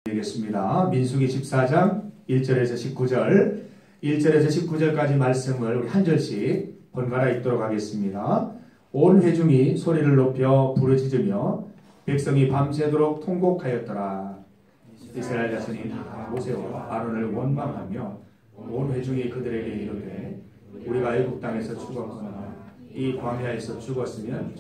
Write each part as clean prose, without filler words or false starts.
되겠습니다. 민수기 14장 1절에서 19절, 1절에서 19절까지 말씀을 우리 한 절씩 번갈아 읽도록 하겠습니다. 온 회중이 소리를 높여 부르짖으며 백성이 밤새도록 통곡하였더라. 이스라엘 자손이 모세와 아론을 원망하며 온 회중이 그들에게 이르되 우리가 애굽 땅에서 죽었거나 이 광야에서 죽었으면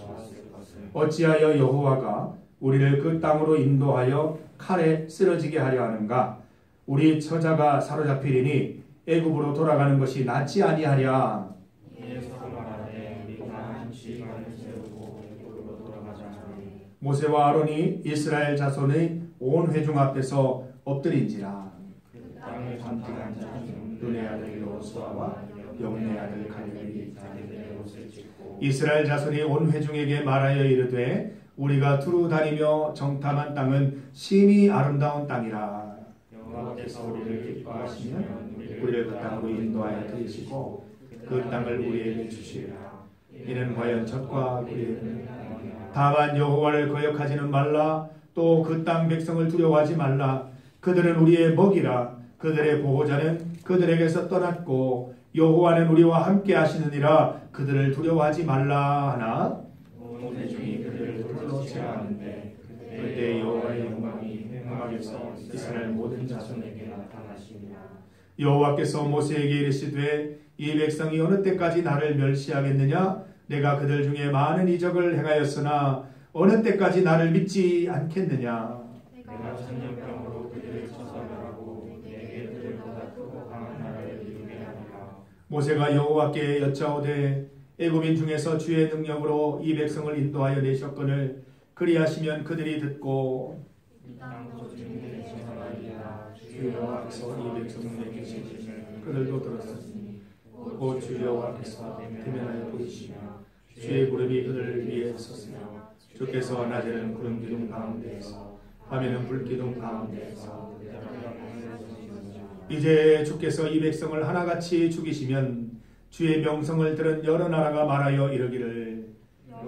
어찌하여 여호와가 우리를 그 땅으로 인도하여 칼에 쓰러지게 하려 하는가? 우리 처자가 사로잡히리니 애굽으로 돌아가는 것이 낫지 아니하랴. 모세와 아론이 이스라엘 자손의 온 회중 앞에서 엎드린지라. 땅을 간직한 자는 눈의 아들 여호수아와 영의 아들 갈렙이 이스라엘 자손이 온 회중에게 말하여 이르되 우리가 두루 다니며 정탐한 땅은 심히 아름다운 땅이라. 여호와께서 우리를 기뻐하시면 우리를 그 땅으로 인도하여 드리시고 그 땅을 우리에게 주시리라. 이는 과연 젖과 꿀이 다만 여호와를 거역하지는 말라. 또 그 땅 백성을 두려워하지 말라. 그들은 우리의 먹이라. 그들의 보호자는 그들에게서 떠났고 여호와는 우리와 함께 하시느니라. 그들을 두려워하지 말라 하나. 온 회중이 그들을 돌로 제하는데 그때 여호와의 영광이 회막에서 이스라엘 모든 자손에게 나타나시니라. 여호와께서 모세에게 이르시되 이 백성이 어느 때까지 나를 멸시하겠느냐? 내가 그들 중에 많은 이적을 행하였으나 어느 때까지 나를 믿지 않겠느냐? 내가 천년병으로 그들을 쳐서 멸하고 내게 그들보다 크고 강한 나라를 이루게 하리라. 모세가 여호와께 여짜오되 애굽인 중에서 주의 능력으로 이 백성을 인도하여 내셨거늘 그리하시면 그들이 듣고 이 땅도 주님의 제사라리라. 주 여호와께서 이 백성을 계시심을 그들도 들었으니 곧 주 여호와께서 대면하여 보이시며 주의 구름이 그들을 위해 섰으며 주께서 낮에는 구름 기둥 가운데에서 밤에는 불 기둥 가운데에서 이제 주께서 이 백성을 하나같이 죽이시면 주의 명성을 들은 여러 나라가 말하여 이르기를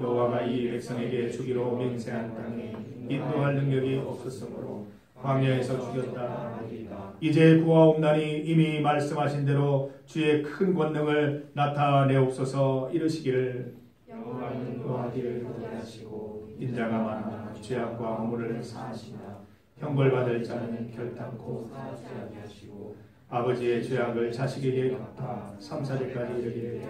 여호와가 이 백성에게 주기로 맹세한 땅에 인도할 능력이 없었으므로 광야에서 죽였다. 이제 구하옵나니 이미 말씀하신 대로 주의 큰 권능을 나타내옵소서. 이르시기를 여호와는 노하기를 거듭하시고 인자가 많아 죄악과 허물을 사하시나 형벌받을 자는 결단코 사하지 아니하시고 아버지의 죄악을 자식에게 갚아 3~4절까지 이르기를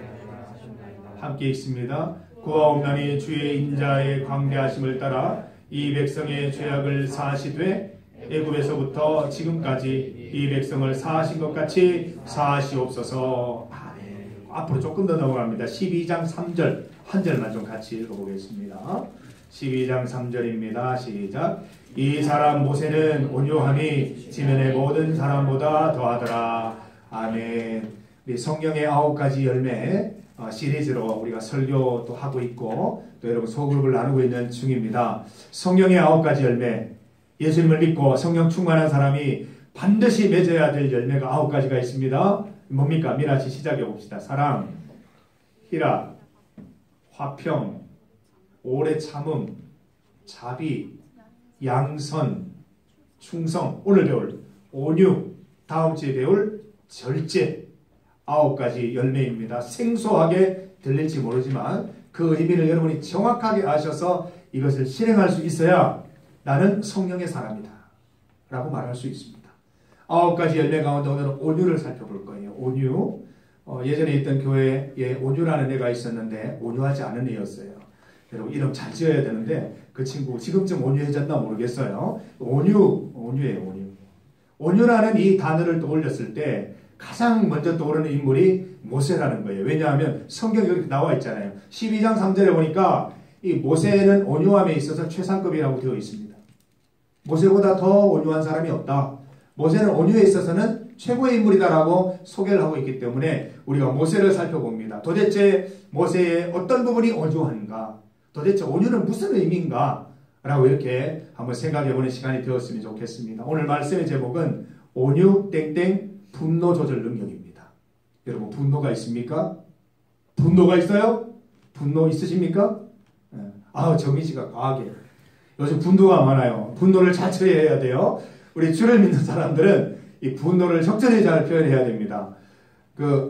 함께 읽습니다. 구하옵나니 주의 인자의 광대하심을 따라 이 백성의 죄악을 사하시되 애굽에서부터 지금까지 이 백성을 사하신 것 같이 사하시옵소서. 아멘. 앞으로 조금 더 넘어갑니다. 12장 3절 한 절만 좀 같이 읽어보겠습니다. 12장 3절입니다. 시작. 이 사람 모세는 온유함이 지면의 모든 사람보다 더하더라. 아멘. 우리 성경의 9가지 열매 시리즈로 우리가 설교도 하고 있고 또 여러분 소그룹을 나누고 있는 중입니다. 성경의 9가지 열매, 예수님을 믿고 성령 충만한 사람이 반드시 맺어야 될 열매가 9가지가 있습니다. 뭡니까? 미라시 시작해 봅시다. 사랑, 희락, 화평, 오래 참음, 자비, 양선, 충성, 오늘 배울 온유, 다음 주에 배울 절제, 9가지 열매입니다. 생소하게 들릴지 모르지만 그 의미를 여러분이 정확하게 아셔서 이것을 실행할 수 있어야 나는 성령의 사람이다 라고 말할 수 있습니다. 9가지 열매 가운데 오늘은 온유를 살펴볼 거예요. 온유. 예전에 있던 교회에 온유라는 애가 있었는데 온유하지 않은 애였어요. 여러분 이름 잘 지어야 되는데 그 친구 지금쯤 온유해졌나 모르겠어요. 온유예요. 온유. 온유라는 이 단어를 떠올렸을 때 가장 먼저 떠오르는 인물이 모세라는 거예요. 왜냐하면 성경에 이렇게 나와 있잖아요. 12장 3절에 보니까 이 모세는 온유함에 있어서 최상급이라고 되어 있습니다. 모세보다 더 온유한 사람이 없다. 모세는 온유에 있어서는 최고의 인물이다라고 소개를 하고 있기 때문에 우리가 모세를 살펴봅니다. 도대체 모세의 어떤 부분이 온유한가? 도대체 온유는 무슨 의미인가? 라고 이렇게 한번 생각해보는 시간이 되었으면 좋겠습니다. 오늘 말씀의 제목은 온유 땡땡 분노 조절 능력입니다. 여러분 분노가 있습니까? 분노가 있어요? 분노 있으십니까? 정민 씨가 과하게 요즘 분노가 많아요. 분노를 잘 처리해야 돼요. 우리 주를 믿는 사람들은 이 분노를 적절히 잘 표현해야 됩니다.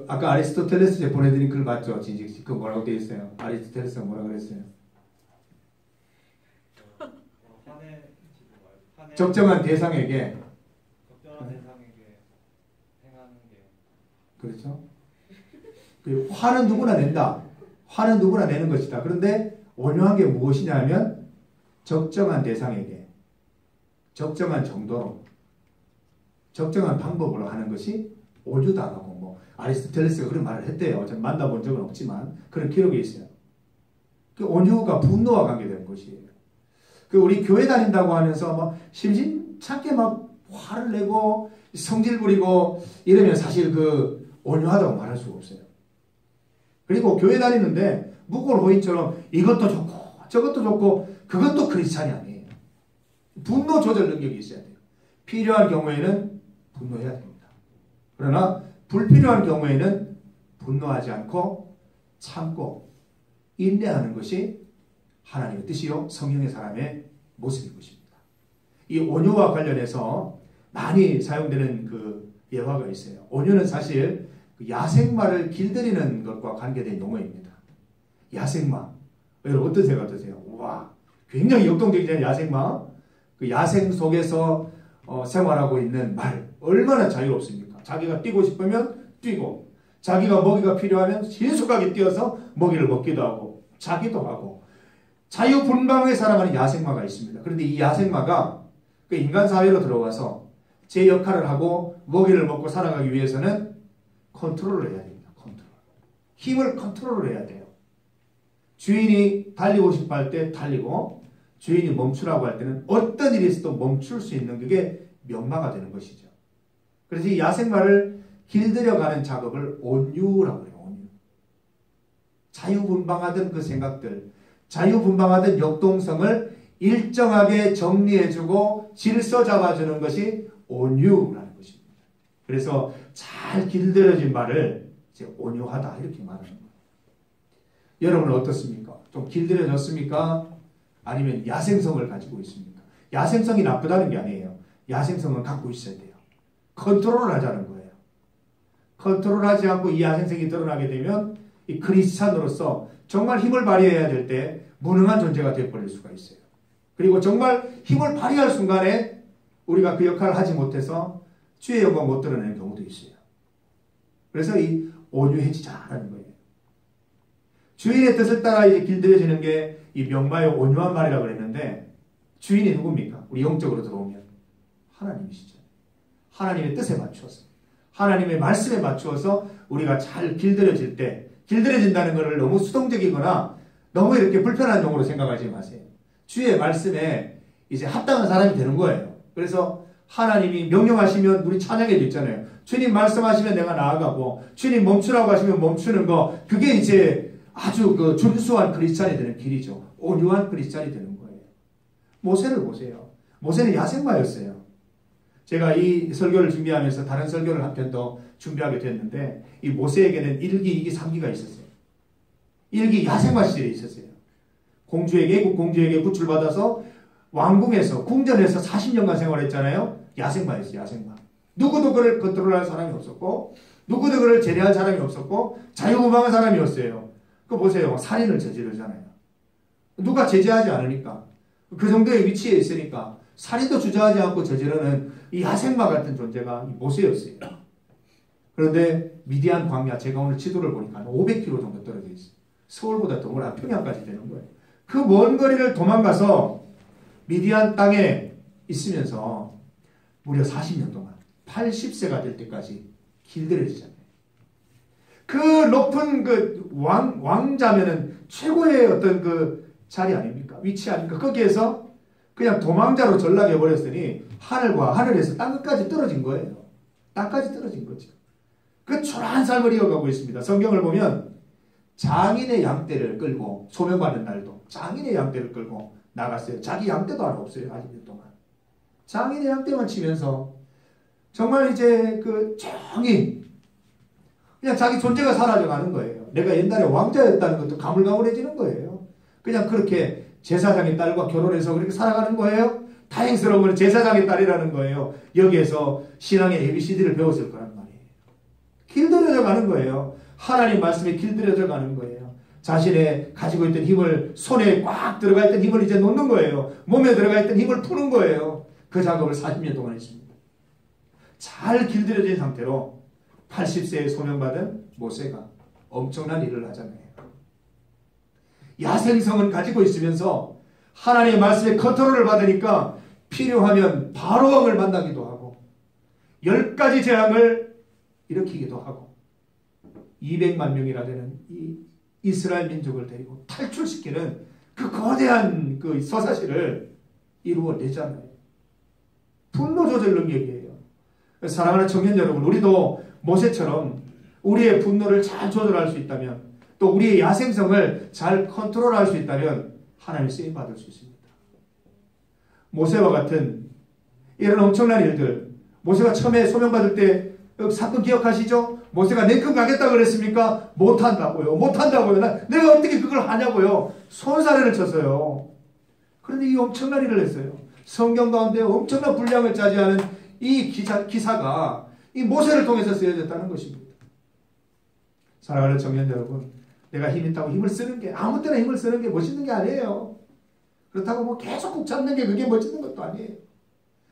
아까 아리스토텔레스에 보내드린 글 맞죠? 진직식. 그 뭐라고 되어 있어요? 아리스토텔레스가 뭐라 그랬어요? 적정한 대상에게 행하는 게 그렇죠? 화는 누구나 낸다. 화는 누구나 내는 것이다. 그런데 온유한 게 무엇이냐 하면 적정한 대상에게 적정한 정도로 적정한 방법으로 하는 것이 온유다라고 아리스토텔레스가 그런 말을 했대요. 저는 만나본 적은 없지만 그런 기록이 있어요. 온유가 분노와 관계되는 것이에요. 우리 교회 다닌다고 하면서 심심찮게 화를 내고 성질 부리고 이러면 사실 온유하다고 말할 수가 없어요. 그리고 교회 다니는데 묵골호인처럼 이것도 좋고 저것도 좋고 그것도 크리스찬이 아니에요. 분노 조절 능력이 있어야 돼요. 필요한 경우에는 분노해야 됩니다. 그러나 불필요한 경우에는 분노하지 않고 참고 인내하는 것이 하나님의 뜻이요 성령의 사람의 모습인 것입니다. 이 온유와 관련해서 많이 사용되는 예화가 있어요. 온유는 사실 야생마를 길들이는 것과 관계된 용어입니다. 야생마. 여러분 어떤 생각 드세요? 와, 굉장히 역동적이잖아요. 야생마. 야생 속에서 생활하고 있는 말. 얼마나 자유롭습니까? 자기가 뛰고 싶으면 뛰고 자기가 먹이가 필요하면 신속하게 뛰어서 먹이를 먹기도 하고 자기도 하고 자유분방하게 살아가는 야생마가 있습니다. 그런데 이 야생마가 인간 사회로 들어와서 제 역할을 하고 먹이를 먹고 살아가기 위해서는 컨트롤을 해야 됩니다. 컨트롤. 힘을 컨트롤을 해야 돼요. 주인이 달리고 싶어 할 때 달리고 주인이 멈추라고 할 때는 어떤 일이 있어도 멈출 수 있는 그게 명마가 되는 것이죠. 그래서 이 야생마를 길들여가는 작업을 온유라고 해요. 온유. 자유분방하던 그 생각들, 자유분방하던 역동성을 일정하게 정리해주고 질서 잡아주는 것이 온유라는 것입니다. 그래서 잘 길들여진 말을 이제 온유하다 이렇게 말하는 거예요. 여러분은 어떻습니까? 좀 길들여졌습니까? 아니면 야생성을 가지고 있습니까? 야생성이 나쁘다는 게 아니에요. 야생성은 갖고 있어야 돼요. 컨트롤을 하자는 거예요. 컨트롤하지 않고 이 야생성이 드러나게 되면 이 크리스찬으로서 정말 힘을 발휘해야 될 때 무능한 존재가 되어버릴 수가 있어요. 그리고 정말 힘을 발휘할 순간에 우리가 그 역할을 하지 못해서 주의 영광 못 드러내는 경우도 있어요. 그래서 이 온유해지자라는 거예요. 주인의 뜻을 따라 이제 길들여지는 게 이 명마의 온유한 말이라고 그랬는데 주인이 누굽니까? 우리 영적으로 들어오면 하나님이시죠. 하나님의 뜻에 맞추어서 하나님의 말씀에 맞추어서 우리가 잘 길들여질 때 길들여진다는 것을 너무 수동적이거나 너무 이렇게 불편한 용어로 생각하지 마세요. 주의 말씀에 이제 합당한 사람이 되는 거예요. 그래서 하나님이 명령하시면 우리 찬양에도 있잖아요. 주님 말씀하시면 내가 나아가고 주님 멈추라고 하시면 멈추는 거 그게 이제 아주 준수한 크리스찬이 되는 길이죠. 온유한 크리스찬이 되는 거예요. 모세를 보세요. 모세는 야생마였어요. 제가 이 설교를 준비하면서 다른 설교를 한 편 더 준비하게 됐는데 이 모세에게는 1기, 2기, 3기가 있었어요. 1기 야생마 시절에 있었어요. 애국 공주에게 구출받아서 왕궁에서 궁전에서 40년간 생활했잖아요. 야생마였어요. 야생마. 누구도 그를 컨트롤할 사람이 없었고 누구도 그를 제재할 사람이 없었고 자유분방한 사람이었어요. 보세요. 살인을 저지르잖아요. 누가 제재하지 않으니까. 그 정도의 위치에 있으니까 살인도 주저하지 않고 저지르는 이 야생마 같은 존재가 모세였어요. 그런데 미디안 광야, 제가 오늘 지도를 보니까 500km 정도 떨어져 있어요. 서울보다 더 멀어 평양까지 되는 거예요. 그 먼 거리를 도망가서 미디안 땅에 있으면서 무려 40년 동안 80세가 될 때까지 길들여지잖아요. 그 높은 왕자면은 최고의 어떤 자리 아닙니까? 위치 아닙니까? 거기에서 그냥 도망자로 전락해 버렸으니 하늘에서 땅까지 떨어진 거예요. 땅까지 떨어진 거죠. 그 초라한 삶을 이어가고 있습니다. 성경을 보면 장인의 양떼를 끌고 소명받는 날도 장인의 양떼를 끌고 나갔어요. 자기 양떼도 하나 없어요. 40년 동안. 장인의 양떼만 치면서 정말 이제 정이 그냥 자기 존재가 사라져가는 거예요. 내가 옛날에 왕자였다는 것도 가물가물해지는 거예요. 그냥 그렇게 제사장의 딸과 결혼해서 그렇게 살아가는 거예요. 다행스러운 것은 제사장의 딸이라는 거예요. 여기에서 신앙의 ABCD를 배웠을 거란 말이에요. 길들여져 가는 거예요. 하나님 말씀에 길들여져 가는 거예요. 자신의 가지고 있던 힘을, 손에 꽉 들어가 있던 힘을 이제 놓는 거예요. 몸에 들어가 있던 힘을 푸는 거예요. 그 작업을 40년 동안 했습니다. 잘 길들여진 상태로 80세에 소명받은 모세가 엄청난 일을 하잖아요. 야생성은 가지고 있으면서 하나님의 말씀에 컨트롤을 받으니까 필요하면 바로 왕을 만나기도 하고 10가지 재앙을 일으키기도 하고 200만 명이나 되는 이 이스라엘 민족을 데리고 탈출시키는 그 거대한 그 서사시를 이루어내잖아요. 분노 조절 능력이에요. 사랑하는 청년 여러분, 우리도 모세처럼 우리의 분노를 잘 조절할 수 있다면, 또 우리의 야생성을 잘 컨트롤할 수 있다면 하나님의 쓰임 받을 수 있습니다. 모세와 같은 이런 엄청난 일들, 모세가 처음에 소명받을 때 사건 기억하시죠? 모세가 냉큼 가겠다 그랬습니까? 못한다고요. 못한다고요. 내가 어떻게 그걸 하냐고요. 손사래를 쳤어요. 그런데 이 엄청난 일을 했어요. 성경 가운데 엄청난 분량을 차지하는 이 기사가 이 모세를 통해서 쓰여졌다는 것입니다. 사랑하는 청년 여러분, 내가 힘 있다고 힘을 쓰는 게, 아무 때나 힘을 쓰는 게 멋있는 게 아니에요. 그렇다고 뭐 계속 꾹 잡는 게 그게 멋있는 것도 아니에요.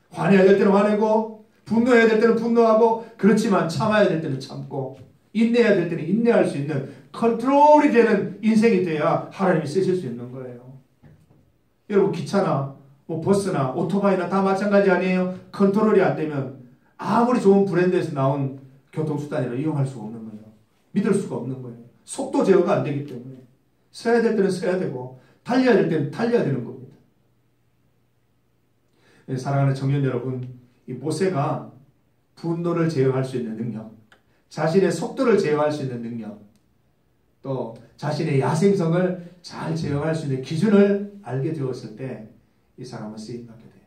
화내야 될 때는 화내고, 분노해야 될 때는 분노하고, 그렇지만 참아야 될 때는 참고, 인내해야 될 때는 인내할 수 있는 컨트롤이 되는 인생이 돼야 하나님이 쓰실 수 있는 거예요. 여러분, 기차나 뭐 버스나 오토바이나 다 마찬가지 아니에요? 컨트롤이 안 되면 아무리 좋은 브랜드에서 나온 교통수단이라 이용할 수가 없는 거예요. 믿을 수가 없는 거예요. 속도 제어가 안 되기 때문에 서야 될 때는 서야 되고 달려야 될 때는 달려야 되는 겁니다. 사랑하는 청년 여러분, 이 모세가 분노를 제어할 수 있는 능력, 자신의 속도를 제어할 수 있는 능력, 또 자신의 야생성을 잘 제어할 수 있는 기준을 알게 되었을 때 이 사람은 쓰임받게 돼요.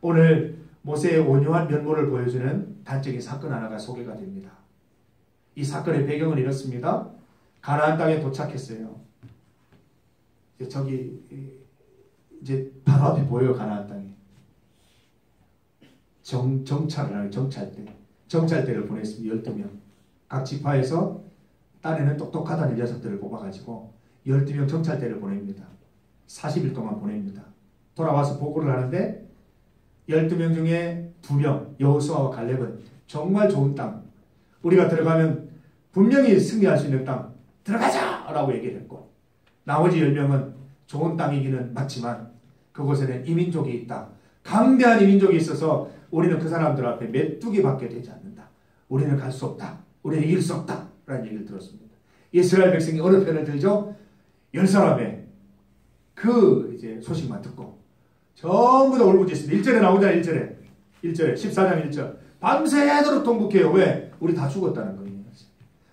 오늘 모세의 온유한 면모를 보여주는 단적인 사건 하나가 소개가 됩니다. 이 사건의 배경은 이렇습니다. 가나안 땅에 도착했어요. 저기 이제 바로 앞에 보여요. 가나안 땅이. 정찰을 하는 정찰대를 보냈습니다. 12명. 각 지파에서 딴에는 똑똑하다는 녀석들을 뽑아가지고 12명 정찰대를 보냅니다. 40일 동안 보냅니다. 돌아와서 보고를 하는데 12명 중에 2명, 여호수아와 갈렙은 정말 좋은 땅, 우리가 들어가면 분명히 승리할 수 있는 땅, 들어가자! 라고 얘기를 했고, 나머지 10명은 좋은 땅이기는 맞지만 그곳에는 이민족이 있다. 강대한 이민족이 있어서 우리는 그 사람들 앞에 메뚜기 밖에 되지 않는다. 우리는 갈 수 없다. 우리는 이길 수 없다. 라는 얘기를 들었습니다. 이스라엘 백성이 어느 편을 들죠? 10사람의 그 이제 소식만 듣고 전부 다 울부짖습니다. 1절에 나오잖아요. 1절에 14장 1절. 밤새도록 통곡해요. 왜? 우리 다 죽었다는 거예요.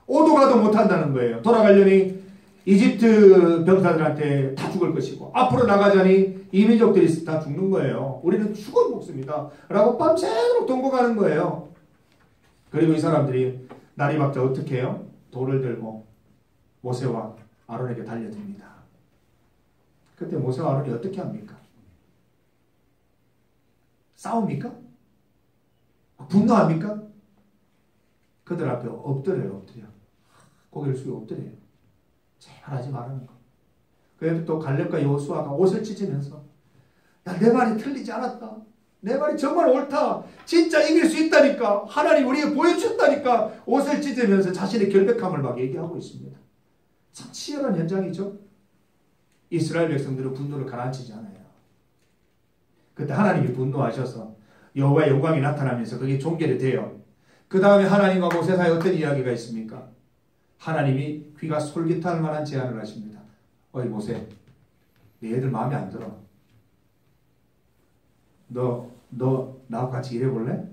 오도 가도 못한다는 거예요. 돌아가려니 이집트 병사들한테 다 죽을 것이고, 앞으로 나가자니 이민족들이 다 죽는 거예요. 우리는 죽은 목숨이다 라고 밤새도록 통곡하는 거예요. 그리고 이 사람들이 날이 밝자 어떻게 해요? 돌을 들고 모세와 아론에게 달려듭니다. 그때 모세와 아론이 어떻게 합니까? 싸웁니까? 분노합니까? 그들 앞에 엎드려요. 엎드려. 고개를 숙여 엎드려요. 제발 하지 말라는 거. 그래도 또 갈렙과 여호수아가 옷을 찢으면서, 야, 내 말이 틀리지 않았다. 내 말이 정말 옳다. 진짜 이길 수 있다니까. 하나님 우리에게 보여준다니까. 옷을 찢으면서 자신의 결백함을 막 얘기하고 있습니다. 참 치열한 현장이죠. 이스라엘 백성들은 분노를 가라앉히지 않아요. 그때 하나님이 분노하셔서 여호와의 영광이 나타나면서 그게 종결이 돼요. 그 다음에 하나님과 모세 사이에 어떤 이야기가 있습니까? 하나님이 귀가 솔깃할 만한 제안을 하십니다. 어이 모세, 네 애들 마음에 안 들어. 너 나하고 같이 일해볼래?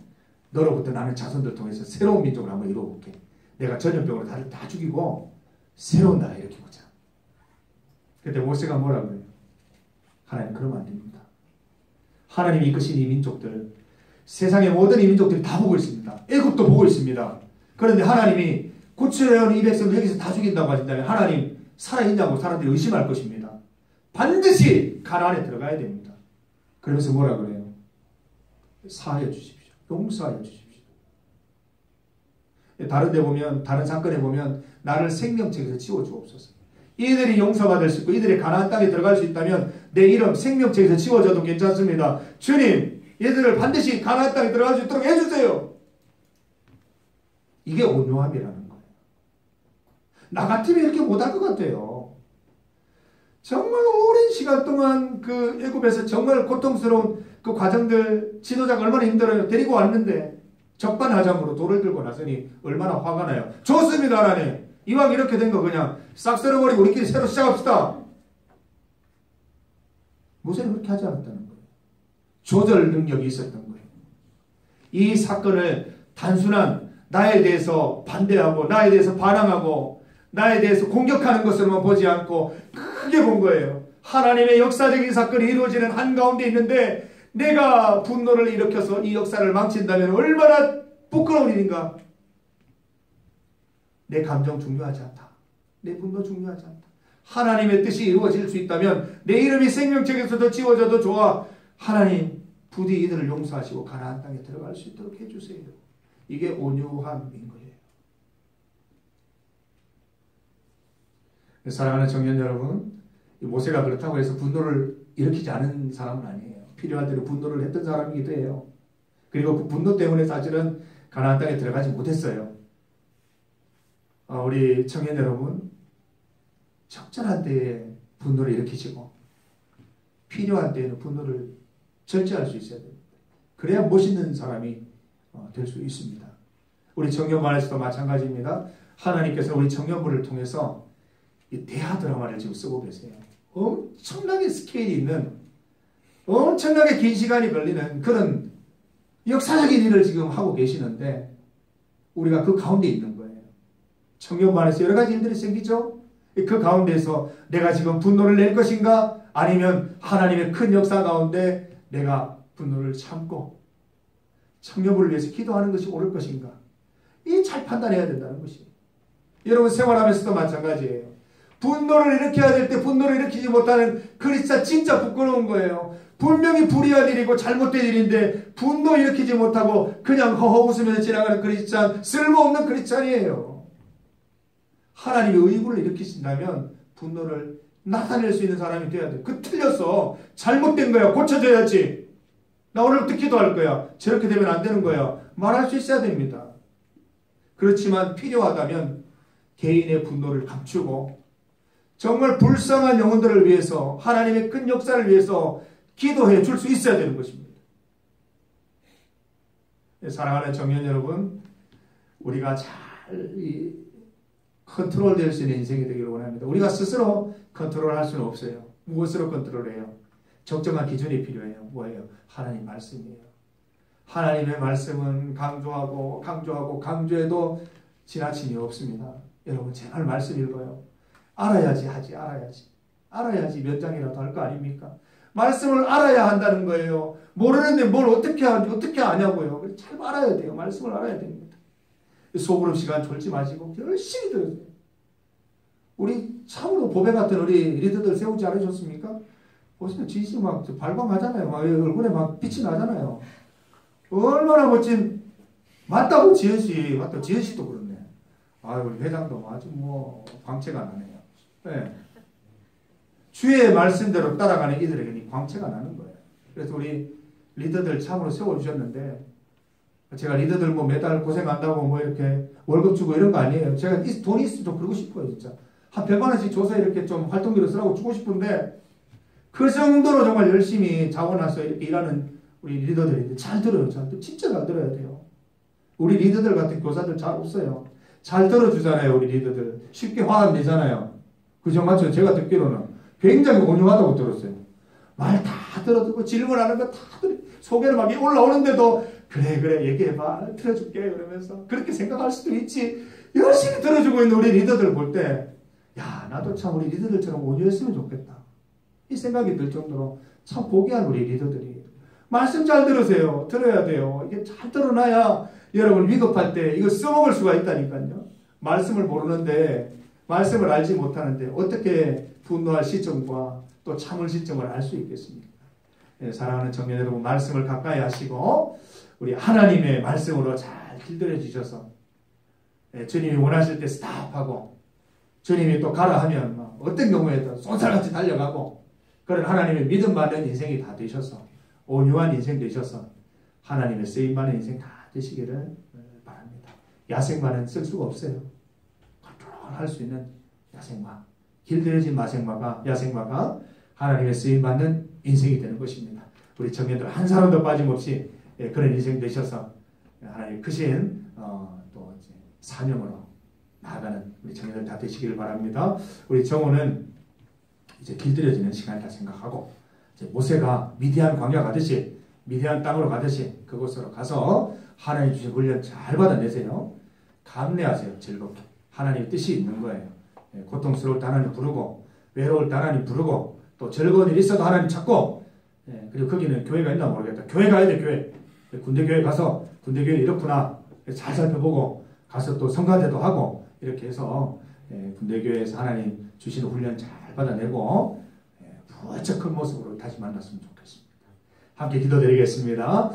너로부터 나는 자손들 통해서 새로운 민족을 한번 이루어볼게. 내가 전염병으로 다들 다 죽이고 새로운 나라 일으켜보자. 그때 모세가 뭐라고 해요? 하나님 그러면 안 됩니다. 하나님이 이끄신 이 민족들, 세상의 모든 이 민족들이 다 보고 있습니다. 애굽도 보고 있습니다. 그런데 하나님이 구출해온 이 백성을 여기서 다 죽인다고 하신다면 하나님 살아있냐고 사람들이 의심할 것입니다. 반드시 가나안에 들어가야 됩니다. 그러면서 뭐라 그래요? 사하여 주십시오. 용서하여 주십시오. 다른 데 보면, 다른 사건에 보면 나를 생명책에서 지워주옵소서. 이들이 용서받을 수 있고 이들이 가나안 땅에 들어갈 수 있다면 내 이름 생명책에서 지워져도 괜찮습니다. 주님, 얘들을 반드시 가나안 땅에 들어갈 수 있도록 해주세요. 이게 온유함이라는 거예요. 나 같으면 이렇게 못할 것 같아요. 정말 오랜 시간 동안 그 애굽에서 정말 고통스러운 그 과정들, 지도자가 얼마나 힘들어요. 데리고 왔는데 적반하장으로 돌을 들고 나서니 얼마나 화가 나요. 좋습니다, 하나님. 이왕 이렇게 된 거 그냥 싹 쓸어버리고 우리끼리 새로 시작합시다. 모세는 그렇게 하지 않았다는 거예요. 조절 능력이 있었던 거예요. 이 사건을 단순한 나에 대해서 반대하고 나에 대해서 반항하고 나에 대해서 공격하는 것으로만 보지 않고 크게 본 거예요. 하나님의 역사적인 사건이 이루어지는 한가운데 있는데 내가 분노를 일으켜서 이 역사를 망친다면 얼마나 부끄러운 일인가. 내 감정 중요하지 않다. 내 분노 중요하지 않다. 하나님의 뜻이 이루어질 수 있다면 내 이름이 생명책에서도 지워져도 좋아. 하나님 부디 이들을 용서하시고 가나안 땅에 들어갈 수 있도록 해주세요. 이게 온유함인 거예요. 사랑하는 청년 여러분, 모세가 그렇다고 해서 분노를 일으키지 않은 사람은 아니에요. 필요한 대로 분노를 했던 사람이기도 해요. 그리고 그 분노 때문에 사실은 가나안 땅에 들어가지 못했어요. 우리 청년 여러분, 적절한 때에 분노를 일으키시고 필요한 때에는 분노를 절제할 수 있어야 됩니다. 그래야 멋있는 사람이 될 수 있습니다. 우리 청년반에서도 마찬가지입니다. 하나님께서 우리 청년부를 통해서 이 대하 드라마를 지금 쓰고 계세요. 엄청나게 스케일이 있는, 엄청나게 긴 시간이 걸리는 그런 역사적인 일을 지금 하고 계시는데 우리가 그 가운데 있는 거예요. 청년반에서 여러 가지 일들이 생기죠. 그 가운데서 내가 지금 분노를 낼 것인가, 아니면 하나님의 큰 역사 가운데 내가 분노를 참고 청년부를 위해서 기도하는 것이 옳을 것인가, 이 잘 판단해야 된다는 것이에요. 여러분 생활하면서도 마찬가지예요. 분노를 일으켜야 될 때 분노를 일으키지 못하는 크리스찬 진짜 부끄러운 거예요. 분명히 불의한 일이고 잘못된 일인데 분노 일으키지 못하고 그냥 허허 웃으면서 지나가는 크리스찬, 쓸모없는 크리스찬이에요. 하나님의 의구를 일으키신다면 분노를 나타낼 수 있는 사람이 돼야 돼요. 그 틀렸어. 잘못된 거야. 고쳐줘야지. 나 오늘부터 기도할 거야. 저렇게 되면 안 되는 거야. 말할 수 있어야 됩니다. 그렇지만 필요하다면 개인의 분노를 감추고 정말 불쌍한 영혼들을 위해서, 하나님의 큰 역사를 위해서 기도해 줄 수 있어야 되는 것입니다. 사랑하는 청년 여러분, 우리가 잘 컨트롤 될 수 있는 인생이 되기를 원합니다. 우리가 스스로 컨트롤할 수는 없어요. 무엇으로 컨트롤해요? 적정한 기준이 필요해요. 뭐예요? 하나님 말씀이에요. 하나님의 말씀은 강조해도 지나침이 없습니다. 여러분 제발 말씀 읽어요. 알아야지 몇 장이라도 할 거 아닙니까? 말씀을 알아야 한다는 거예요. 모르는데 뭘 어떻게 아냐고요. 잘 알아야 돼요. 말씀을 알아야 됩니다. 소그룹 시간 졸지 마시고 열심히 들으세요. 우리 참으로 보배 같은 우리 리더들 세우지 않으셨습니까? 보시면 지시 막 발광하잖아요. 막 얼굴에 막 빛이 나잖아요. 얼마나 멋진, 맞다고 지은씨도 그렇네. 우리 회장도 아주 광채가 나네요. 네. 주의 말씀대로 따라가는 이들에게 광채가 나는 거예요. 그래서 우리 리더들 참으로 세워주셨는데, 제가 리더들 매달 고생한다고 이렇게 월급 주고 이런 거 아니에요. 제가 돈이 있으면 좀 그러고 싶어요, 진짜. 한 100만 원씩 줘서 이렇게 좀 활동비로 쓰라고 주고 싶은데, 그 정도로 정말 열심히 자원해서 이렇게 일하는 우리 리더들인데 잘 들어요. 진짜 잘 들어야 돼요. 우리 리더들 같은 교사들 잘 없어요. 잘 들어주잖아요. 우리 리더들. 쉽게 화 안 내잖아요. 그죠? 맞죠? 제가 듣기로는 굉장히 온유하다고 들었어요. 말 다 들어주고 질문하는 거 다 들어. 소개를 막 올라오는데도 그래 얘기해봐. 들어줄게. 그러면서 그렇게 생각할 수도 있지. 열심히 들어주고 있는 우리 리더들 볼 때, 야, 나도 참 우리 리더들처럼 온유했으면 좋겠다. 이 생각이 들 정도로 참 고귀한 우리 리더들이. 말씀 잘 들으세요. 들어야 돼요. 이게 잘 들어놔야 여러분 위급할 때 이거 써먹을 수가 있다니까요. 말씀을 모르는데, 말씀을 알지 못하는데 어떻게 분노할 시점과 또 참을 시점을 알 수 있겠습니까? 사랑하는 청년 여러분, 말씀을 가까이 하시고 우리 하나님의 말씀으로 잘 길들여 주셔서 주님이 원하실 때 스탑하고 주님이 또 가라 하면 어떤 경우에도 쏜살같이 달려가고 그런 하나님의 믿음 받는 인생이 다 되셔서 온유한 인생 되셔서 하나님의 쓰임받는 인생 다 되시기를 바랍니다. 야생마는 쓸 수가 없어요. 컨트롤할 수 있는 야생마, 길들여진 야생마가 하나님의 쓰임받는 인생이 되는 것입니다. 우리 청년들 한 사람도 빠짐없이 그런 인생 되셔서 하나님 크신 또 이제 사명으로 나아가는 우리 청년들 다 되시기를 바랍니다. 우리 정오는 이제 길들여지는 시간이라 생각하고 이제 모세가 미디안 광야 가듯이 미디안 땅으로 가듯이 그곳으로 가서 하나님 주신 훈련 잘 받아내세요. 감내하세요. 즐겁게. 하나님의 뜻이 있는 거예요. 고통스러울 때 하나님 부르고 외로울 때 하나님 부르고 또 즐거운 일이 있어도 하나님 찾고 그리고 거기는 교회가 있나 모르겠다. 교회 가야 돼. 교회. 군대교회 가서 군대교회 이렇구나 잘 살펴보고 가서 또 성가대도 하고 이렇게 해서 군대교회에서 하나님 주시는 훈련 잘 받아내고 부쩍 큰 모습으로 다시 만났으면 좋겠습니다. 함께 기도드리겠습니다.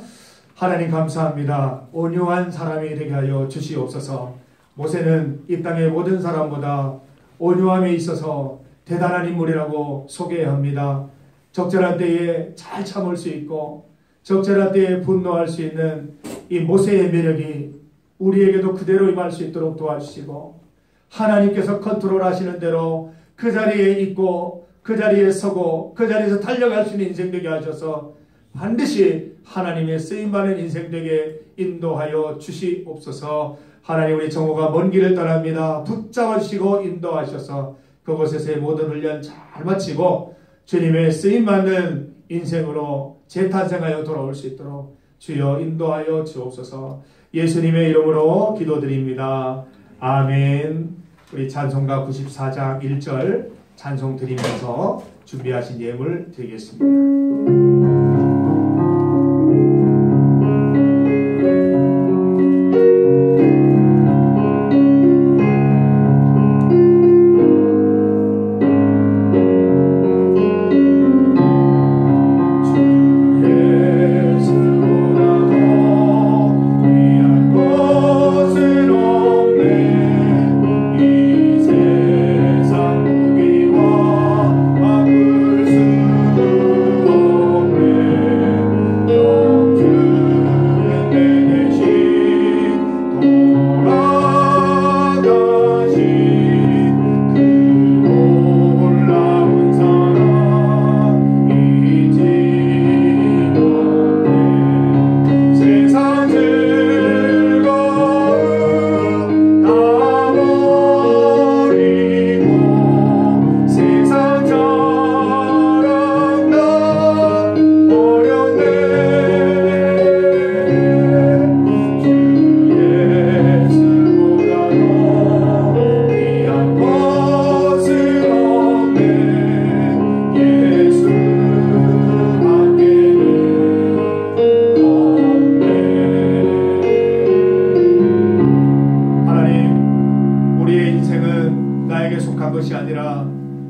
하나님 감사합니다. 온유한 사람이 되게 하여 주시옵소서. 모세는 이 땅의 모든 사람보다 온유함에 있어서 대단한 인물이라고 소개합니다. 적절한 때에 잘 참을 수 있고 적절한 때에 분노할 수 있는 이 모세의 매력이 우리에게도 그대로 임할 수 있도록 도와주시고 하나님께서 컨트롤하시는 대로 그 자리에 있고 그 자리에 서고 그 자리에서 달려갈 수 있는 인생 되게 하셔서 반드시 하나님의 쓰임받는 인생 되게 인도하여 주시옵소서. 하나님 우리 정오가 먼 길을 떠납니다. 붙잡아 주시고 인도하셔서 그곳에서의 모든 훈련 잘 마치고 주님의 쓰임받는 인생으로 재탄생하여 돌아올 수 있도록 주여 인도하여 주옵소서. 예수님의 이름으로 기도드립니다. 아멘. 우리 찬송가 94장 1절 찬송 드리면서 준비하신 예물 드리겠습니다.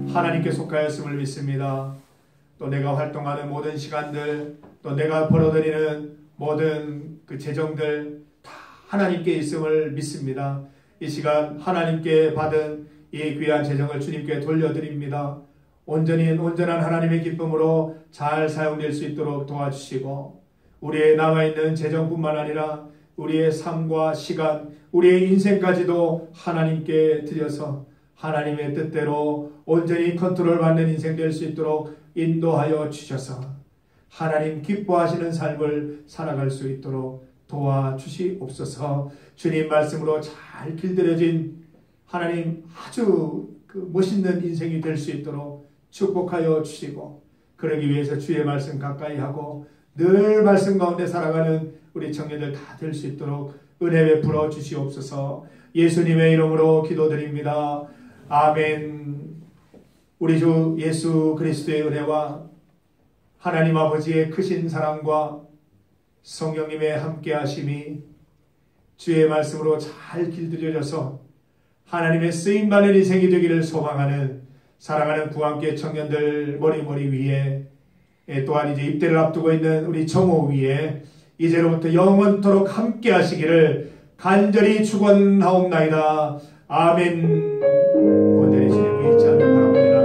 하나님께 속하였음을 믿습니다. 또 내가 활동하는 모든 시간들, 또 내가 벌어들이는 모든 그 재정들 다 하나님께 있음을 믿습니다. 이 시간 하나님께 받은 이 귀한 재정을 주님께 돌려드립니다. 온전한 하나님의 기쁨으로 잘 사용될 수 있도록 도와주시고 우리의 남아있는 재정뿐만 아니라 우리의 삶과 시간, 우리의 인생까지도 하나님께 드려서 하나님의 뜻대로 온전히 컨트롤 받는 인생 될 수 있도록 인도하여 주셔서 하나님 기뻐하시는 삶을 살아갈 수 있도록 도와주시옵소서. 주님 말씀으로 잘 길들여진 하나님 아주 멋있는 인생이 될 수 있도록 축복하여 주시고 그러기 위해서 주의 말씀 가까이 하고 늘 말씀 가운데 살아가는 우리 청년들 다 될 수 있도록 은혜 베풀어 주시옵소서. 예수님의 이름으로 기도드립니다. 아멘. 우리 주 예수 그리스도의 은혜와 하나님 아버지의 크신 사랑과 성령님의 함께 하심이 주의 말씀으로 잘 길들여져서 하나님의 쓰임받는 인생이 되기를 소망하는 사랑하는 구함께 청년들 머리 위에 또한 이제 입대를 앞두고 있는 우리 정호 위에 이제로부터 영원토록 함께 하시기를 간절히 축원하옵나이다. 아멘. 온전히 진행을 잊지 않는 바라봅니다.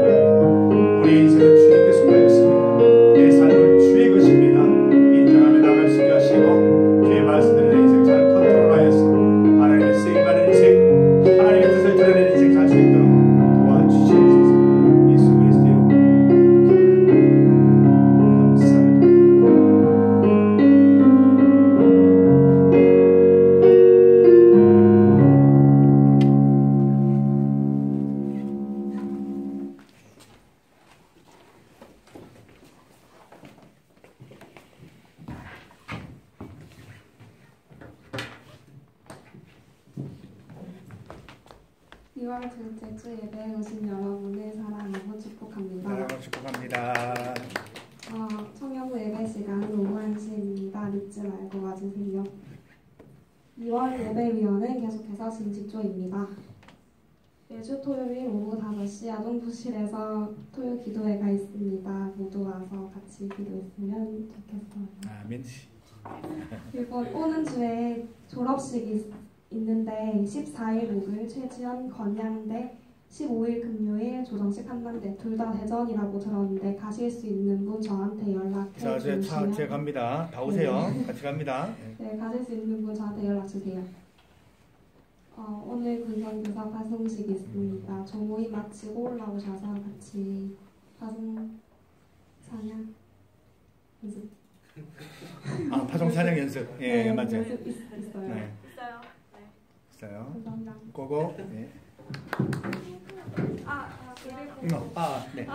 우리 인생은 주님께 속하였습니다. 내 삶은 주의 것입니다. 인정하며 나갈 수 있게 하시고 주의 말씀들을 내 인생 잘 컨트롤하여서 하나님의 쓰임받는 인생, 하나님의 뜻을 드러내는 인생 살 수 있도록 도와주시옵소서. 예수 그리스도 이름으로 기도합니다. 감사합니다. 이월 둘째 주 예배에 오신 여러분을 사랑하고 축복합니다. 사랑하고 축복합니다. 청년부 예배 시간 오후 1시입니다. 믿지 말고 와주세요. 2월 예배위원은 계속해서 진직조입니다. 매주 토요일 오후 5시 아동부실에서 토요 기도회가 있습니다. 모두 와서 같이 기도했으면 좋겠어요. 아멘. 그리고 오는 주에 졸업식이 있는데 14일 목요일 최지연 건양대, 15일 금요일 조정식 한남대 둘 다 대전이라고 들었는데 가실 수 있는 분 저한테 연락해 자, 주시면 제가 갑니다. 다 오세요. 같이 갑니다. 네, 가실 수 있는 분 저한테 연락 주세요. 오늘 군선교사 파송식 있습니다. 조모임 마치고 올라오셔서 같이 파송 찬양 연습. 파송 찬양 연습. 예, 네, 맞아요. 연습 있어요. 네, 있어요. 네. 있어요. 감사합니다. 고고. 네. 그리고 네.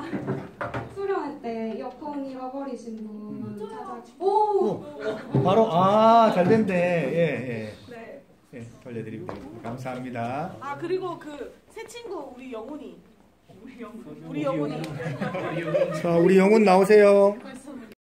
수련회 때 이어폰 잃어버리신 분 찾아. 오! 바로 잘 됐네. 예. 네. 예, 돌려드립니다. 감사합니다. 그리고 그 새 친구 우리 영훈이. 우리 영훈이. 자, 우리 영훈 나오세요.